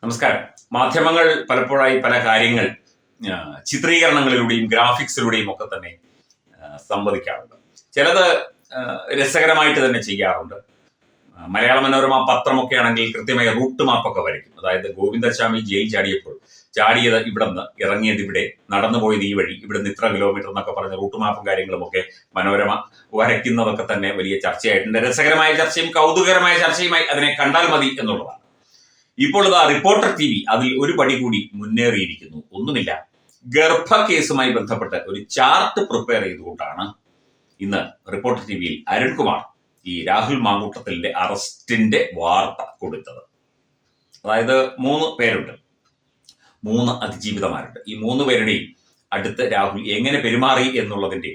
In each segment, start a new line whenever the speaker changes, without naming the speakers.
നമസ്കാരം. മാധ്യമങ്ങൾ പലപ്പോഴായി പല കാര്യങ്ങൾ ചിത്രീകരണങ്ങളിലൂടെയും ഗ്രാഫിക്സിലൂടെയും ഒക്കെ തന്നെ സംവദിക്കാറുണ്ട്. ചിലത് രസകരമായിട്ട് തന്നെ ചെയ്യാറുണ്ട്. മലയാള മനോരമ പത്രമൊക്കെ ആണെങ്കിൽ കൃത്യമായ റൂട്ട് മാപ്പൊക്കെ വരയ്ക്കും. അതായത് ഗോവിന്ദസ്വാമി ജയിൽ ചാടിയത് ഇവിടെ നിന്ന്, ഇറങ്ങിയത് ഇവിടെ, നടന്നുപോയത് ഈ വഴി, ഇവിടുന്ന് ഇത്ര കിലോമീറ്റർ എന്നൊക്കെ പറഞ്ഞ റൂട്ട് മാപ്പും കാര്യങ്ങളും ഒക്കെ മനോരമ വരയ്ക്കുന്നതൊക്കെ തന്നെ വലിയ ചർച്ചയായിട്ടുണ്ട്. രസകരമായ ചർച്ചയും കൗതുകകരമായ ചർച്ചയുമായി അതിനെ കണ്ടാൽ മതി എന്നുള്ളതാണ്. ഇപ്പോൾ ഇതാ റിപ്പോർട്ടർ TV അതിൽ ഒരു പടി കൂടി മുന്നേറിയിരിക്കുന്നു. ഒന്നുമില്ല, ഗർഭ കേസുമായി ബന്ധപ്പെട്ട് ഒരു ചാർട്ട് പ്രിപ്പയർ ചെയ്തുകൊണ്ടാണ് ഇന്ന് റിപ്പോർട്ടർ TVയിൽ അരുൺകുമാർ ഈ രാഹുൽ മാങ്കൂട്ടത്തിലിന്റെ അറസ്റ്റിന്റെ വാർത്ത കൊടുത്തത്. അതായത് 3 പേരുണ്ട്, 3 അതിജീവിതമാരുണ്ട്. ഈ 3 പേരുടെയും അടുത്ത് രാഹുൽ എങ്ങനെ പെരുമാറി എന്നുള്ളതിന്റെ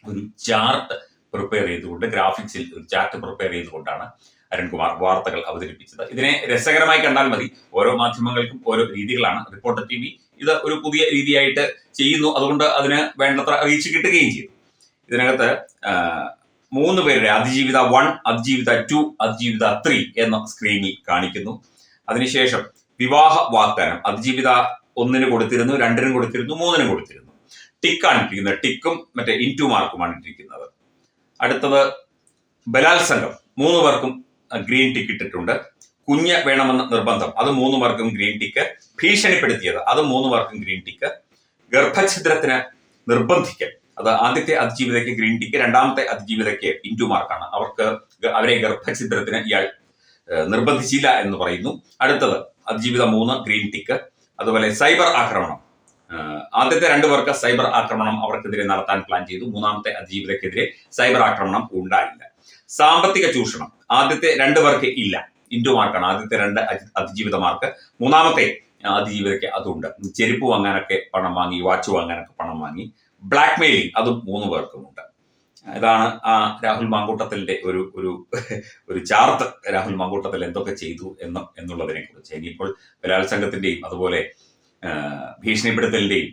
ഒരു ചാർട്ട് പ്രിപ്പയർ ചെയ്തുകൊണ്ട്, ഗ്രാഫിക്സിൽ ഒരു ചാർട്ട് പ്രിപ്പയർ ചെയ്തുകൊണ്ടാണ് അരുൺകുമാർ വാർത്തകൾ അവതരിപ്പിച്ചത്. ഇതിനെ രസകരമായി കണ്ടാൽ മതി. ഓരോ മാധ്യമങ്ങൾക്കും ഓരോ രീതികളാണ്. റിപ്പോർട്ടർ TV ഇത് ഒരു പുതിയ രീതിയായിട്ട് ചെയ്യുന്നു. അതുകൊണ്ട് അതിന് വേണ്ടത്ര റീച്ച് കിട്ടുകയും ചെയ്തു. ഇതിനകത്ത് 3 പേരുടെ അതിജീവിത 1, അതിജീവിത 2, അതിജീവിത 3 എന്ന സ്ക്രീനിൽ കാണിക്കുന്നു. അതിനുശേഷം വിവാഹ വാഗ്ദാനം അതിജീവിത 1 കൊടുത്തിരുന്നു, 2 കൊടുത്തിരുന്നു, 3 കൊടുത്തിരുന്നു. ടിക്കാണ് ഇട്ടിരിക്കുന്നത്. ടിക്കും മറ്റേ ഇൻറ്റു മാർക്കുമാണ് ഇട്ടിരിക്കുന്നത്. അടുത്തത് ബലാത്സംഗം, 3 പേർക്കും ഗ്രീൻ ടിക്ക് ഇട്ടിട്ടുണ്ട്. കുഞ്ഞ് വേണമെന്ന നിർബന്ധം, അത് 3 പേർക്കും ഗ്രീൻ ടിക്ക്. ഭീഷണിപ്പെടുത്തിയത്, അത് 3 പേർക്കും ഗ്രീൻ ടിക്ക്. ഗർഭഛിദ്രത്തിന് നിർബന്ധിക്കൽ, അത് ആദ്യത്തെ അതിജീവിതയ്ക്ക് ഗ്രീൻ ടിക്ക്, രണ്ടാമത്തെ അതിജീവിതയ്ക്ക് ഇൻറ്റു മാർക്കാണ്. അവരെ ഗർഭഛിദ്രത്തിന് ഇയാൾ നിർബന്ധിച്ചില്ല എന്ന് പറയുന്നു. അടുത്തത് അതിജീവിത 3 ഗ്രീൻ ടിക്ക്. അതുപോലെ സൈബർ ആക്രമണം, ആദ്യത്തെ 2 പേർക്ക് സൈബർ ആക്രമണം അവർക്കെതിരെ നടത്താൻ പ്ലാൻ ചെയ്തു. 3ാമത്തെ അതിജീവിതയ്ക്കെതിരെ സൈബർ ആക്രമണം ഉണ്ടായില്ല. സാമ്പത്തിക ചൂഷണം, ആദ്യത്തെ 2 പേർക്ക് ഇല്ല, ഇൻറ്റു മാർക്കാണ്. ആദ്യത്തെ 2 അതിജീവിതമാർക്ക്, 3ാമത്തെ അതിജീവിതയ്ക്ക് അതുണ്ട്. ചെരുപ്പ് വാങ്ങാനൊക്കെ പണം വാങ്ങി, വാച്ച് വാങ്ങാനൊക്കെ പണം വാങ്ങി. ബ്ലാക്ക് മെയിലിംഗ്, അതും 3 പേർക്കുമുണ്ട്. ഇതാണ് രാഹുൽ മാങ്കൂട്ടത്തിലിന്റെ ഒരു ചാർട്ട്. രാഹുൽ മാങ്കൂട്ടത്തിൽ എന്തൊക്കെ ചെയ്തു എന്നുള്ളതിനെ കുറിച്ച്. ഇനിയിപ്പോൾ ബലാത്സംഗത്തിന്റെയും അതുപോലെ ഭീഷണിപ്പെടുത്തലിന്റെയും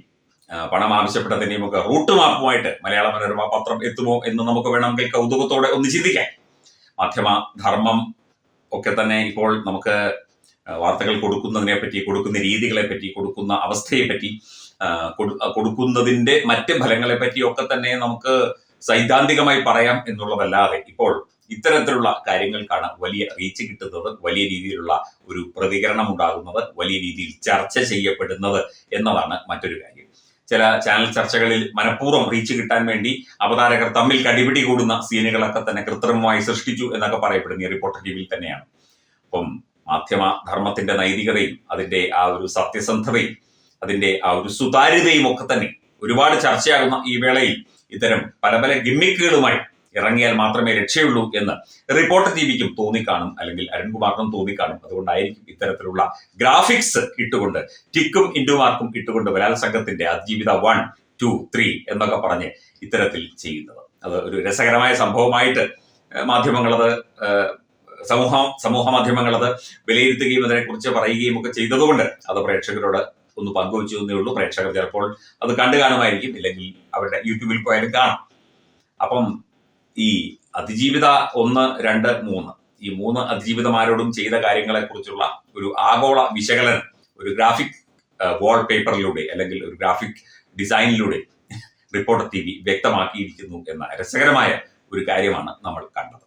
പണം ആവശ്യപ്പെട്ടതിന്റെയും ഒക്കെ റൂട്ട് മാപ്പുമായിട്ട് മലയാള മനോരമ പത്രം എത്തുമോ എന്ന് നമുക്ക് വേണമെങ്കിൽ കൗതുകത്തോടെ ഒന്ന് ചിന്തിക്കാം. മാധ്യമ ധർമ്മം ഒക്കെ തന്നെ ഇപ്പോൾ നമുക്ക് വാർത്തകൾ കൊടുക്കുന്നതിനെ പറ്റി, കൊടുക്കുന്ന രീതികളെ പറ്റി, കൊടുക്കുന്ന അവസ്ഥയെ പറ്റി, കൊടുക്കുന്നതിന്റെ മറ്റ് ഫലങ്ങളെ പറ്റി ഒക്കെ തന്നെ നമുക്ക് സൈദ്ധാന്തികമായി പറയാം എന്നുള്ളതല്ലാതെ ഇപ്പോൾ ഇത്തരത്തിലുള്ള കാര്യങ്ങൾക്കാണ് വലിയ റീച്ച് കിട്ടുന്നത്, വലിയ രീതിയിലുള്ള ഒരു പ്രതികരണം ഉണ്ടാകുന്നത്, വലിയ രീതിയിൽ ചർച്ച ചെയ്യപ്പെടുന്നത് എന്നതാണ് മറ്റൊരു കാര്യം. ചില ചാനൽ ചർച്ചകളിൽ മനഃപൂർവ്വം റീച്ച് കിട്ടാൻ വേണ്ടി അവതാരകർ തമ്മിൽ കടിപിടി കൂടുന്ന സീനുകളൊക്കെ തന്നെ കൃത്രിമമായി സൃഷ്ടിച്ചു എന്നൊക്കെ പറയപ്പെടുന്ന റിപ്പോർട്ടർ TVയിൽ തന്നെയാണ്. അപ്പം മാധ്യമ ധർമ്മത്തിന്റെ നൈതികതയും അതിന്റെ ആ ഒരു സത്യസന്ധതയും അതിന്റെ ആ ഒരു സുതാര്യതയും ഒക്കെ തന്നെ ഒരുപാട് ചർച്ചയാകുന്ന ഈ വേളയിൽ ഇത്തരം പല പല ഗിമ്മിക്കുകളുമായി ഇറങ്ങിയാൽ മാത്രമേ രക്ഷയുള്ളൂ എന്ന് റിപ്പോർട്ടർ TVക്കും തോന്നിക്കാണും, അല്ലെങ്കിൽ അരുൺകുമാറിനും തോന്നിക്കാണും. അതുകൊണ്ടായിരിക്കും ഇത്തരത്തിലുള്ള ഗ്രാഫിക്സ് ഇട്ടുകൊണ്ട്, ടിക്കും ഇൻറ്റു മാർക്കും ഇട്ടുകൊണ്ട് ബലാത്സംഗത്തിന്റെ അതിജീവിത 1, 2, 3 എന്നൊക്കെ പറഞ്ഞ് ഇത്തരത്തിൽ ചെയ്യുന്നത്. അത് ഒരു രസകരമായ സംഭവമായിട്ട് മാധ്യമങ്ങളത് സമൂഹ മാധ്യമങ്ങളത് വിലയിരുത്തുകയും അതിനെക്കുറിച്ച് പറയുകയും ഒക്കെ ചെയ്തതുകൊണ്ട് അത് പ്രേക്ഷകരോട് ഒന്ന് പങ്കുവച്ചു എന്നേ ഉള്ളൂ. പ്രേക്ഷകർ ചിലപ്പോൾ അത് കണ്ടു കാണുമായിരിക്കും, ഇല്ലെങ്കിൽ അവരുടെ യൂട്യൂബിൽ പോയാലും കാണാം. അപ്പം ഈ അതിജീവിത 1, 2, 3 ഈ 3 അതിജീവിതമാരോടും ചെയ്ത കാര്യങ്ങളെ കുറിച്ചുള്ള ഒരു ആഗോള വിശകലനം ഒരു ഗ്രാഫിക് വാൾ പേപ്പറിലൂടെ അല്ലെങ്കിൽ ഒരു ഗ്രാഫിക് ഡിസൈനിലൂടെ റിപ്പോർട്ടർ TV വ്യക്തമാക്കിയിരിക്കുന്നു എന്ന രസകരമായ ഒരു കാര്യമാണ് നമ്മൾ കണ്ടത്.